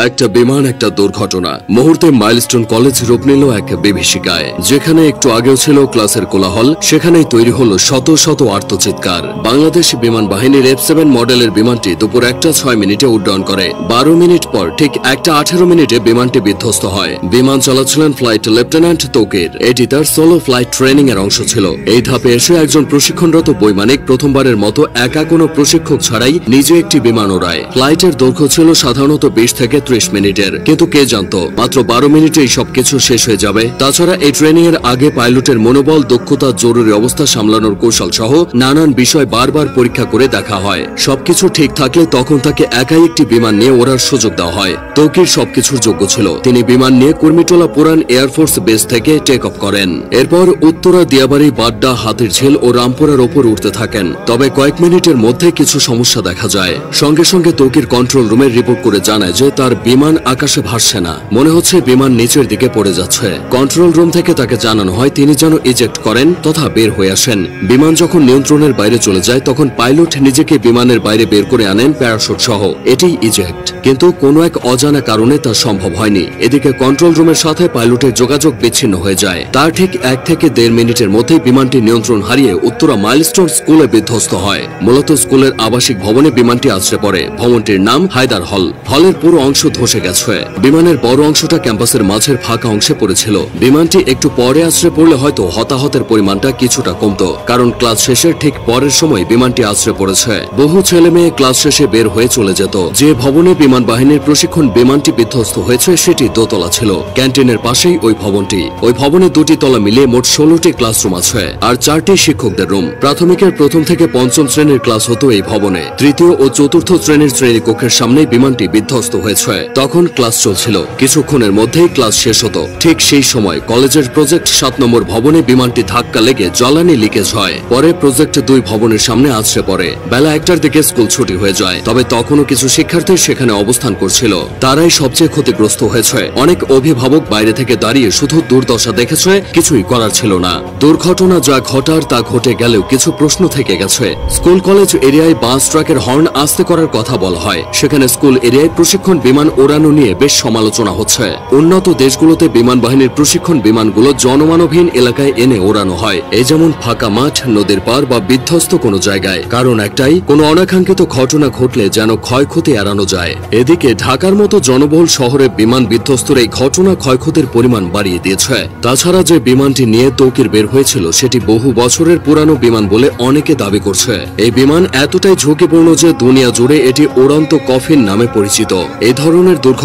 একটা বিমান একটা দুর্ঘটনা মুহূর্তে মাইলস্টোন কলেজ রূপ নিল এক বিভীষিকায়। যেখানে একটু আগেও ছিল ক্লাসের কোলাহল, সেখানেই তৈরি হলো শত শত আর্তচিৎকার। বাংলাদেশ বিমান বাহিনীর F7 মডেলের বিমানটি দুপুর 1:06 উড্ডয়ন করে। 12 মিনিট পর ঠিক 1:18 বিমানটি বিধ্বস্ত হয়। বিমান চালাচ্ছিলেন ফ্লাইট লেফটেন্যান্ট তৌকির। এটি তার সোলো ফ্লাইট ট্রেনিং এর অংশ ছিল। এই ধাপে এসে একজন প্রশিক্ষণরত বৈমানিক প্রথমবারের মতো একা কোনো প্রশিক্ষক ছাড়াই নিজে একটি বিমান ওড়ায়। ফ্লাইটের দৈর্ঘ্য ছিল সাধারণত 20 থেকে 30 মিনিটের, কিন্তু কে জানতো মাত্র 12 মিনিটেই সবকিছু শেষ হয়ে যাবে। তাছাড়া এই ট্রেনিং এর আগে পাইলটের মনোবল, দক্ষতা, জরুরি অবস্থা সামলানোর কৌশল সহ নানান বিষয় বারবার পরীক্ষা করে দেখা হয়। সবকিছু ঠিক থাকলে তখন তাকে একাই একটি বিমান নিয়ে ওড়ার সুযোগ দেওয়া হয়। তৌকির সবকিছুর যোগ্য ছিল। তিনি বিমান নিয়ে কুর্মিটোলা পুরান এয়ারফোর্স বেস থেকে টেক অফ করেন। এরপর উত্তরা, দিয়াবাড়ি, বাড্ডা, হাতিরঝিল ও রামপুরার ওপর উঠতে থাকেন। তবে কয়েক মিনিটের মধ্যে কিছু সমস্যা দেখা যায়। সঙ্গে সঙ্গে তৌকির কন্ট্রোল রুমে রিপোর্ট করে জানায় যে তার বিমান আকাশে ভাসছে না, মনে হচ্ছে বিমান নিচের দিকে পড়ে যাচ্ছে। কন্ট্রোল রুম থেকে তাকে জানানো হয় তিনি যেন ইজেক্ট করেন তথা বের হয়ে আসেন। বিমান যখন নিয়ন্ত্রণের বাইরে চলে যায় তখন পাইলট নিজেকে বিমানের বাইরে বের করে আনেন প্যারাশুট সহ। এটি ইজেক্ট, কিন্তু কোনো এক অজানা কারণে তা সম্ভব হয়নি। এদিকে কন্ট্রোল রুমের সাথে পাইলটের যোগাযোগ বিচ্ছিন্ন হয়ে যায়। তার ঠিক 1 থেকে 1.5 মিনিটের মধ্যে বিমানটি নিয়ন্ত্রণ হারিয়ে উত্তরা মাইলস্টোন স্কুলে বিধ্বস্ত হয়। মূলত স্কুলের আবাসিক ভবনে বিমানটি আছড়ে পড়ে। ভবনটির নাম হায়দার হল। হলের পুরো অংশ ধসে গেছে। বিমানের বড় অংশটা ক্যাম্পাসের মাঝের ফাঁকা অংশে পড়েছিল। বিমানটি একটু পরে আছড়ে পড়লে হয়তো হতাহতের পরিমাণটা কিছুটা কমতো, কারণ ক্লাস শেষের ঠিক পরের সময় বিমানটি আছড়ে পড়েছে। বহু ছেলে মেয়ে ক্লাস শেষে বের হয়ে চলে যেত। যে ভবনে বিমান বাহিনীর প্রশিক্ষণ বিমানটি বিধ্বস্ত হয়েছে সেটি দোতলা ছিল। ক্যান্টিনের পাশেই ওই ভবনটি। ওই ভবনে 2টি তলা মিলিয়ে মোট 16টি ক্লাসরুম আছে আর 4টি শিক্ষকদের রুম। প্রাথমিকের 1ম থেকে 5ম শ্রেণীর ক্লাস হতো এই ভবনে। 3য় ও 4র্থ শ্রেণীর শ্রেণীকক্ষের সামনেই বিমানটি বিধ্বস্ত হয়েছে। তখন ক্লাস চলছিল। কিছুক্ষণের মধ্যেই ক্লাস শেষ হতো। ঠিক সেই সময় কলেজের প্রজেক্ট 7 নম্বর ভবনে বিমানটি ধাক্কা লেগে জ্বালানি লিকেজ হয়। পরে প্রজেক্ট 2 ভবনের সামনে আছড়ে পড়ে। বেলা 1টার দিকে স্কুল ছুটি হয়ে যায়। তবে তখনও কিছু শিক্ষার্থী সেখানে অবস্থান করছিল। তারাই সবচেয়ে ক্ষতিগ্রস্ত হয়েছে। অনেক অভিভাবক বাইরে থেকে দাঁড়িয়ে শুধু দুর্দশা দেখেছে, কিছুই করার ছিল না। দুর্ঘটনা যা ঘটার তা ঘটে গেলেও কিছু প্রশ্ন থেকে গেছে। স্কুল কলেজ এরিয়ায় বাস ট্রাকের হর্ন আস্তে করার কথা বলা হয়। সেখানে স্কুল এরিয়ায় প্রশিক্ষণ বিমান ওড়ানো নিয়ে বেশ সমালোচনা হচ্ছে। উন্নত দেশগুলোতে বিমান বাহিনীর প্রশিক্ষণ বিমানগুলো জনমানবহীন এলাকায় এনে ওড়ানো হয়, এই যেমন ফাঁকা মাঠ, নদীর পার বা বিধ্বস্ত কোনো জায়গায়। কারণ একটাই, কোনো অনাকাঙ্ক্ষিত ঘটনা ঘটলে যেন ক্ষয়ক্ষতি এড়ানো যায়। এদিকে ঢাকার মতো জনবহুল শহরে বিমান বিধ্বস্তের এই ঘটনা ক্ষয়ক্ষতির পরিমাণ বাড়িয়ে দিয়েছে। তাছাড়া যে বিমানটি নিয়ে তৌকির বের হয়েছিল সেটি বহু বছরের পুরানো বিমান বলে অনেকে দাবি করছে। এই বিমান এতটাই ঝুঁকিপূর্ণ যে দুনিয়া জুড়ে এটি উড়ন্ত কফিন নামে পরিচিত। এই ধরনের দুর্ঘটনা